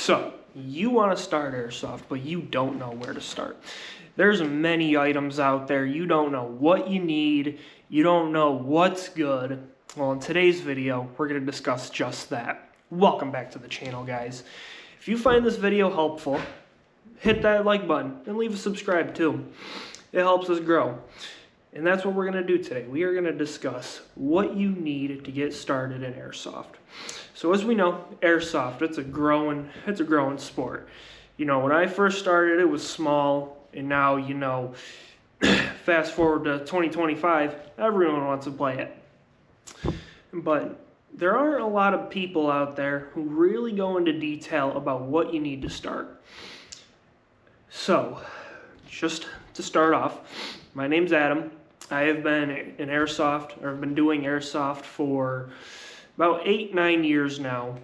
So, you want to start Airsoft, but you don't know where to start. There's many items out there. You don't know what you need. You don't know what's good. Well, in today's video, we're going to discuss just that. Welcome back to the channel, guys. If you find this video helpful, hit that like button and leave a subscribe too. It helps us grow. And that's what we're going to do today. We are going to discuss what you need to get started in Airsoft. So as we know, Airsoft, it's a growing sport. You know, when I first started, it was small, and now, you know, fast forward to 2025, everyone wants to play it. But there aren't a lot of people out there who really go into detail about what you need to start. So, just to start off, my name's Adam. I have been in Airsoft, or I've been doing Airsoft for about 8-9 years now.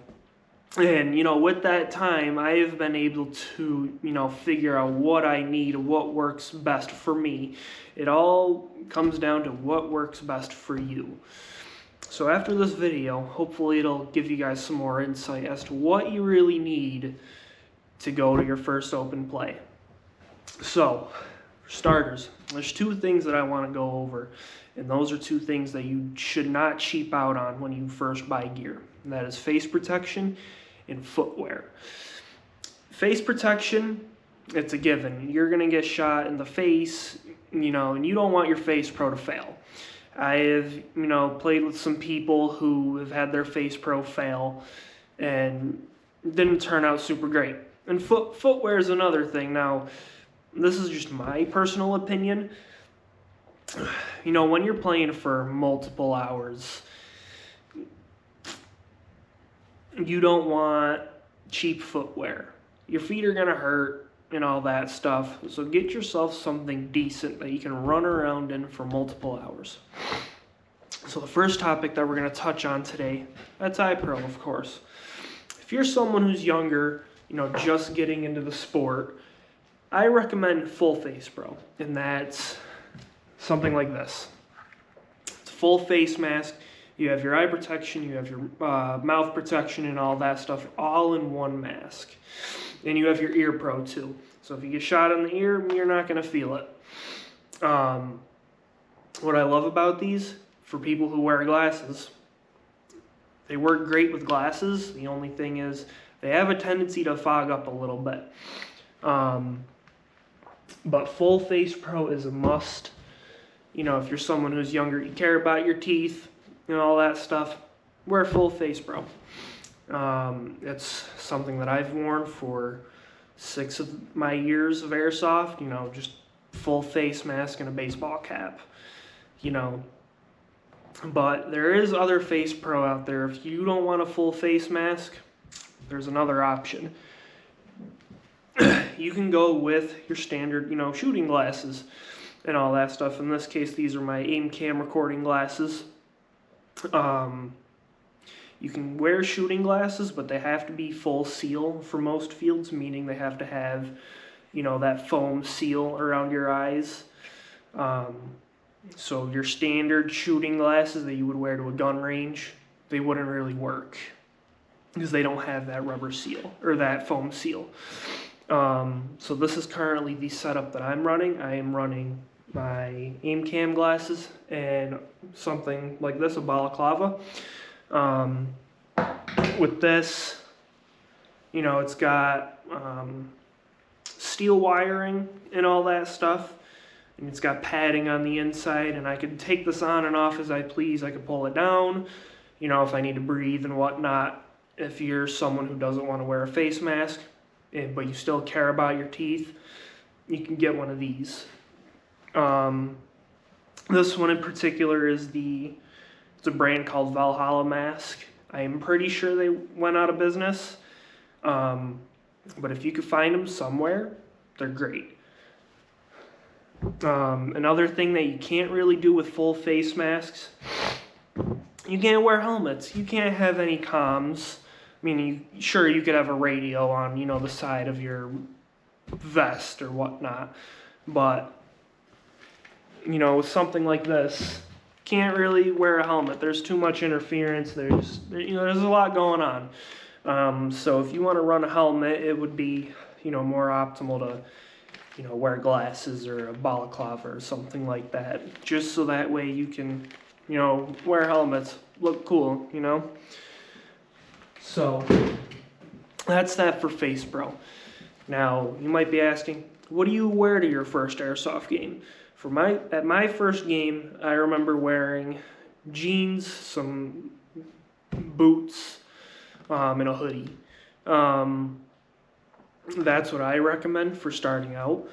And, you know, with that time, I have been able to, you know, figure out what I need, what works best for me. It all comes down to what works best for you. So after this video, hopefully it'll give you guys some more insight as to what you really need to go to your first open play. So, for starters, there's two things that I want to go over, and those are two things that you should not cheap out on when you first buy gear, and that is face protection and footwear. Face protection, it's a given. You're going to get shot in the face, you know, and you don't want your face pro to fail. I have, you know, played with some people who have had their face pro fail and didn't turn out super great. And footwear is another thing. Now, this is just my personal opinion. You know, when you're playing for multiple hours, you don't want cheap footwear. Your feet are gonna hurt and all that stuff. So get yourself something decent that you can run around in for multiple hours. So the first topic that we're gonna touch on today, that's iPro, of course. If you're someone who's younger, you know, just getting into the sport, I recommend full face pro, and that's something like this. It's a full face mask. You have your eye protection, you have your mouth protection and all that stuff all in one mask. And you have your ear pro too. So if you get shot in the ear, you're not going to feel it. What I love about these, for people who wear glasses, they work great with glasses. The only thing is they have a tendency to fog up a little bit. But full face pro is a must. You know, if you're someone who's younger, you care about your teeth and all that stuff, wear full face pro. It's something that I've worn for 6 of my years of Airsoft, you know, just full face mask and a baseball cap, you know. But there is other face pro out there. If you don't want a full face mask, there's another option. You can go with your standard, you know, shooting glasses and all that stuff. In this case, these are my aim cam recording glasses. You can wear shooting glasses, but they have to be full seal for most fields, meaning they have to have, you know, that foam seal around your eyes. So your standard shooting glasses that you would wear to a gun range, they wouldn't really work because they don't have that rubber seal or that foam seal. So this is currently the setup that I'm running. I am running my aim cam glasses and something like this, a balaclava. With this, you know, it's got steel wiring and all that stuff, and it's got padding on the inside, and I can take this on and off as I please. I can pull it down, you know, if I need to breathe and whatnot. If you're someone who doesn't want to wear a face mask, but you still care about your teeth, you can get one of these. This one in particular is it's a brand called Valhalla Mask. I am pretty sure they went out of business, but if you could find them somewhere, they're great. Another thing that you can't really do with full face masks, you can't wear helmets. You can't have any comms. I mean, sure, you could have a radio on, you know, the side of your vest or whatnot, but, you know, with something like this, can't really wear a helmet. There's too much interference. There's a lot going on. So if you want to run a helmet, it would be, more optimal to, wear glasses or a balaclava or something like that, just so that way you can, wear helmets, look cool, So that's that for Face Pro. Now, you might be asking, what do you wear to your first airsoft game? At my first game, I remember wearing jeans, some boots, and a hoodie. That's what I recommend for starting out.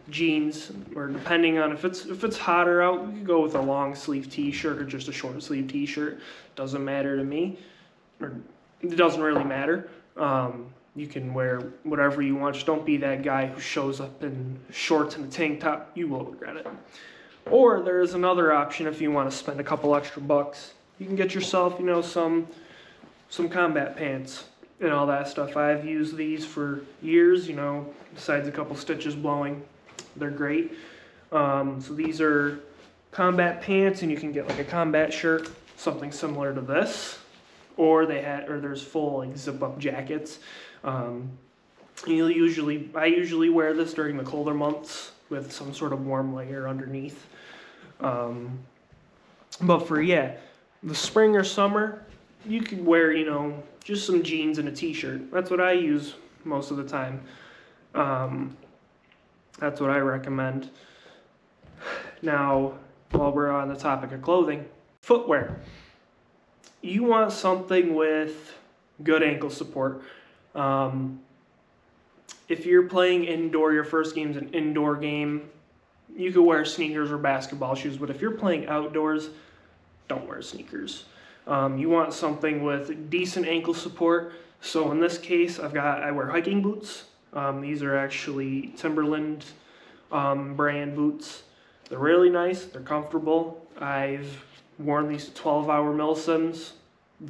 Jeans, or depending on if it's hotter out, you can go with a long sleeve t-shirt or just a short sleeve t-shirt. Doesn't matter to me, or it doesn't really matter. You can wear whatever you want. Just don't be that guy who shows up in shorts and a tank top. You will regret it. Or there is another option if you want to spend a couple extra bucks. You can get yourself, some combat pants and all that stuff. I've used these for years, besides a couple stitches blowing. They're great. So these are combat pants, and you can get like a combat shirt, something similar to this. Or there's full like zip-up jackets. I usually wear this during the colder months with some sort of warm layer underneath. But for the spring or summer, you could wear just some jeans and a t-shirt. That's what I use most of the time. That's what I recommend. Now, while we're on the topic of clothing, footwear. You want something with good ankle support. If you're playing indoor, your first game's an indoor game, you could wear sneakers or basketball shoes, but if you're playing outdoors, don't wear sneakers. You want something with decent ankle support. So in this case, I wear hiking boots. These are actually Timberland brand boots. They're really nice, they're comfortable. I've worn these 12-hour Milsims.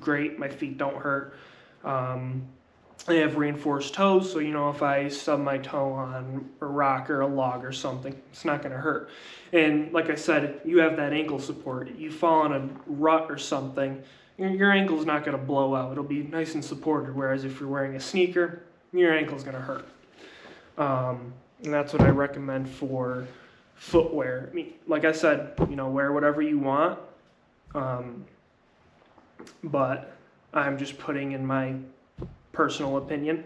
Great, my feet don't hurt. They have reinforced toes, so if I stub my toe on a rock or a log or something, it's not going to hurt. And like I said, you have that ankle support. You fall in a rut or something, your ankle's not going to blow out. It'll be nice and supported, whereas if you're wearing a sneaker, your ankle's going to hurt. And that's what I recommend for footwear. I mean, like I said, wear whatever you want. But I'm just putting in my personal opinion.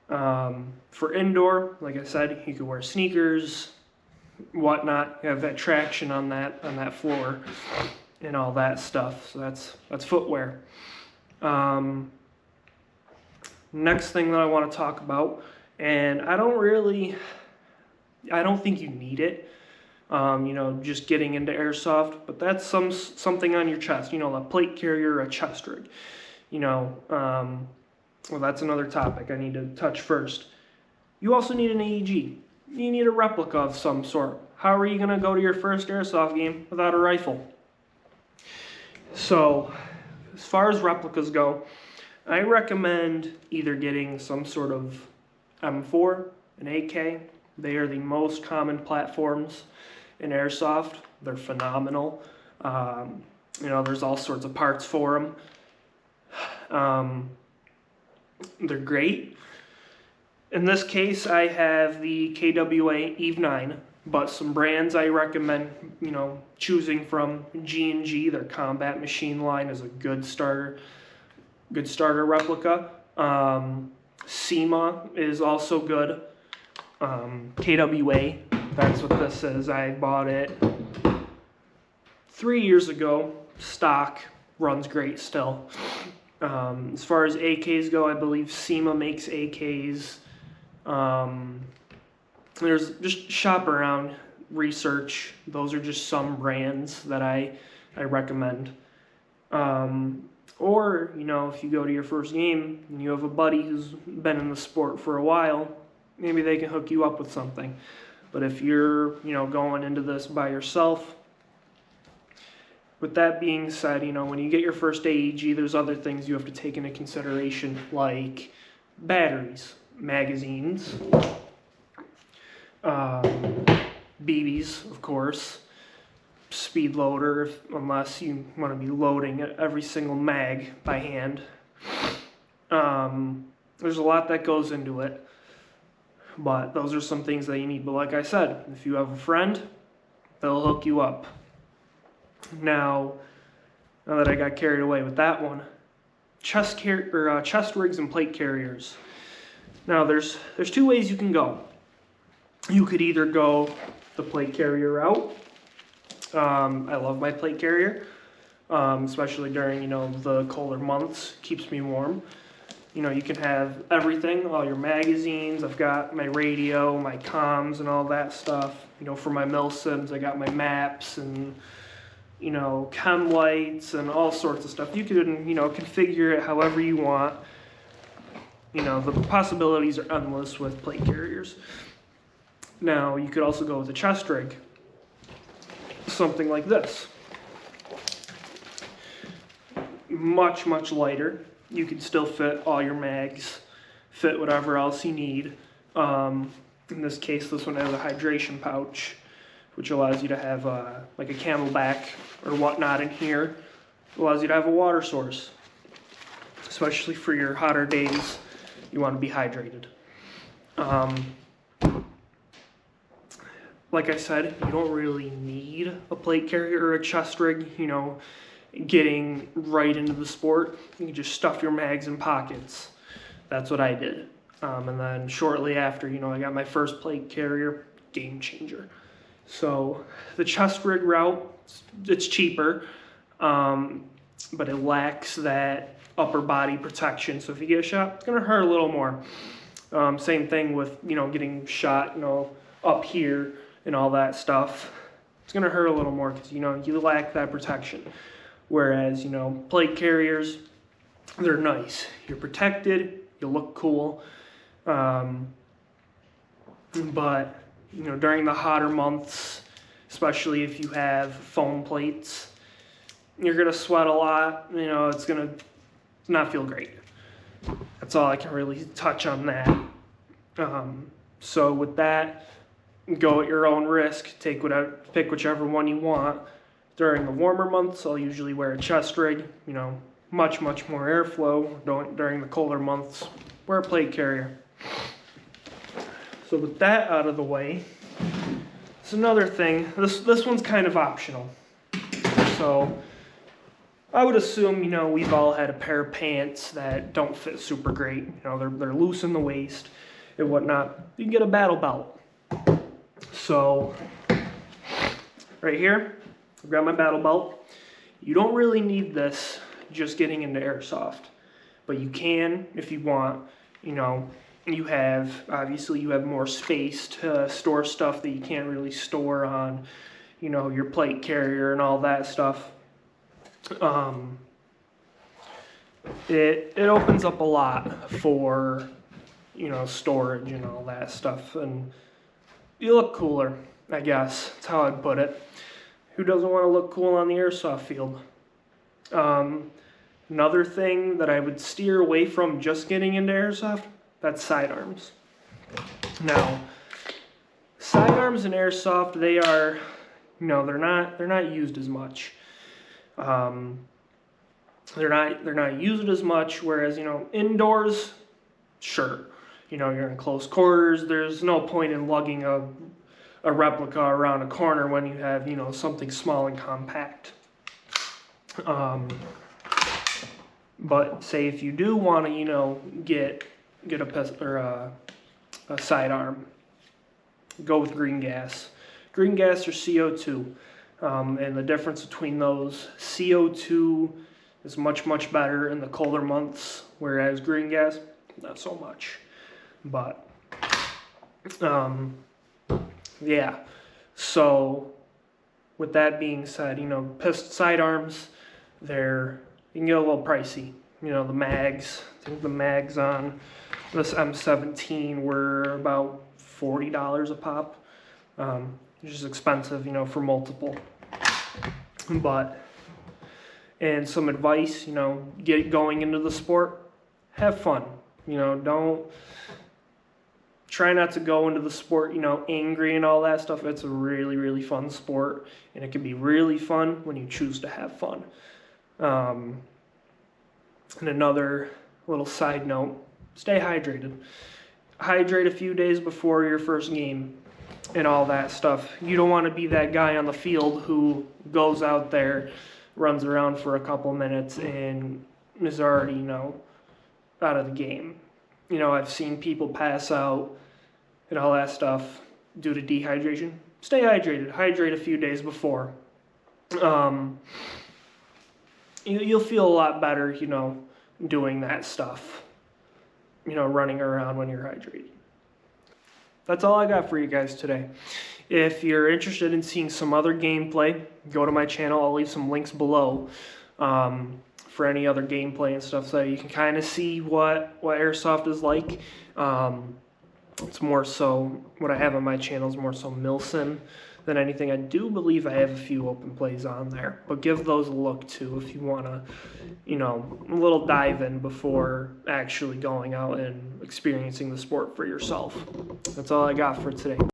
For indoor, like I said, you could wear sneakers, whatnot. You have that traction on that floor and all that stuff. So that's footwear. Next thing that I want to talk about, and I don't think you need it. Just getting into airsoft, but that's something on your chest, a plate carrier, a chest rig, well, that's another topic I need to touch first. You also need an AEG. You need a replica of some sort. How are you going to go to your first airsoft game without a rifle? So, as far as replicas go, I recommend either getting some sort of M4, an AK. They are the most common platforms in airsoft. They're phenomenal. There's all sorts of parts for them. They're great. In this case, I have the KWA Eve 9, but some brands I recommend, choosing from G&G. Their combat machine line is a good starter replica. SEMA is also good. KWA, that's what this is. I bought it 3 years ago. Stock, runs great still. As far as AKs go, I believe SEMA makes AKs. There's just shop around, research. Those are just some brands that I recommend. Or, if you go to your first game and you have a buddy who's been in the sport for a while, maybe they can hook you up with something. But if you're, going into this by yourself, with that being said, when you get your first AEG, there's other things you have to take into consideration, like batteries, magazines, BBs, of course, speed loader, unless you want to be loading every single mag by hand. There's a lot that goes into it, but those are some things that you need. But like I said, if you have a friend, they'll hook you up. Now that I got carried away with that one, chest rigs and plate carriers. Now there's two ways you can go. You could either go the plate carrier route. I love my plate carrier, especially during the colder months. Keeps me warm. You can have everything, all your magazines. I've got my radio, my comms, and all that stuff. For my milsims, I got my maps and chem lights and all sorts of stuff. You can configure it however you want. The possibilities are endless with plate carriers. Now you could also go with a chest rig, something like this. Much lighter. You can still fit all your mags, fit whatever else you need. In this case, this one has a hydration pouch, which allows you to have like a Camelback or whatnot in here. It allows you to have a water source, especially for your hotter days. You want to be hydrated. Like I said, you don't really need a plate carrier or a chest rig, getting right into the sport. You can just stuff your mags in pockets. That's what I did. And then shortly after, I got my first plate carrier. Game changer. So the chest rig route, it's cheaper, but it lacks that upper body protection. So if you get a shot, it's gonna hurt a little more. Same thing with getting shot up here and all that stuff. It's gonna hurt a little more because you lack that protection. Whereas plate carriers, they're nice. You're protected. You look cool. But during the hotter months, especially if you have foam plates, you're gonna sweat a lot. It's gonna not feel great. That's all I can really touch on that. So with that, go at your own risk. Pick whichever one you want. During the warmer months, I'll usually wear a chest rig. Much more airflow. During the colder months, wear a plate carrier. So with that out of the way, it's another thing. This one's kind of optional. So I would assume we've all had a pair of pants that don't fit super great. They're loose in the waist and whatnot. You can get a battle belt. So right here, I've got my battle belt. You don't really need this just getting into airsoft, but you can if you want. You have more space to store stuff that you can't really store on your plate carrier and all that stuff. It opens up a lot for storage and all that stuff, and you look cooler, I guess. That's how I'd put it. Who doesn't want to look cool on the airsoft field? Another thing that I would steer away from just getting into airsoft, that's sidearms. Now, sidearms in airsoft, they are, they're not used as much. They're not used as much. Whereas indoors, sure, you're in close quarters. There's no point in lugging a replica around a corner when you have something small and compact. But say if you do want to get a pistol or a sidearm, go with green gas. Green gas or CO2. And the difference between those, CO2 is much better in the colder months, whereas green gas, not so much. But, yeah. So, with that being said, sidearms, you can get a little pricey. The mags, I think the mags on this M17 were about $40 a pop. Which is expensive, for multiple. And some advice, going into the sport, have fun. Don't try not to go into the sport, angry and all that stuff. It's a really fun sport, and it can be really fun when you choose to have fun. And another little side note, stay hydrated. Hydrate a few days before your first game and all that stuff. You don't want to be that guy on the field who goes out there, runs around for a couple minutes, and is already, out of the game. I've seen people pass out and all that stuff due to dehydration. Stay hydrated. Hydrate a few days before. You'll feel a lot better, doing that stuff. Running around when you're hydrated. That's all I got for you guys today. If you're interested in seeing some other gameplay, go to my channel. I'll leave some links below for any other gameplay and stuff, so you can kind of see what Airsoft is like. It's more so, what I have on my channel is more so Milsim than anything. I do believe I have a few open plays on there, but give those a look too if you want to, a little dive in before actually going out and experiencing the sport for yourself. That's all I got for today.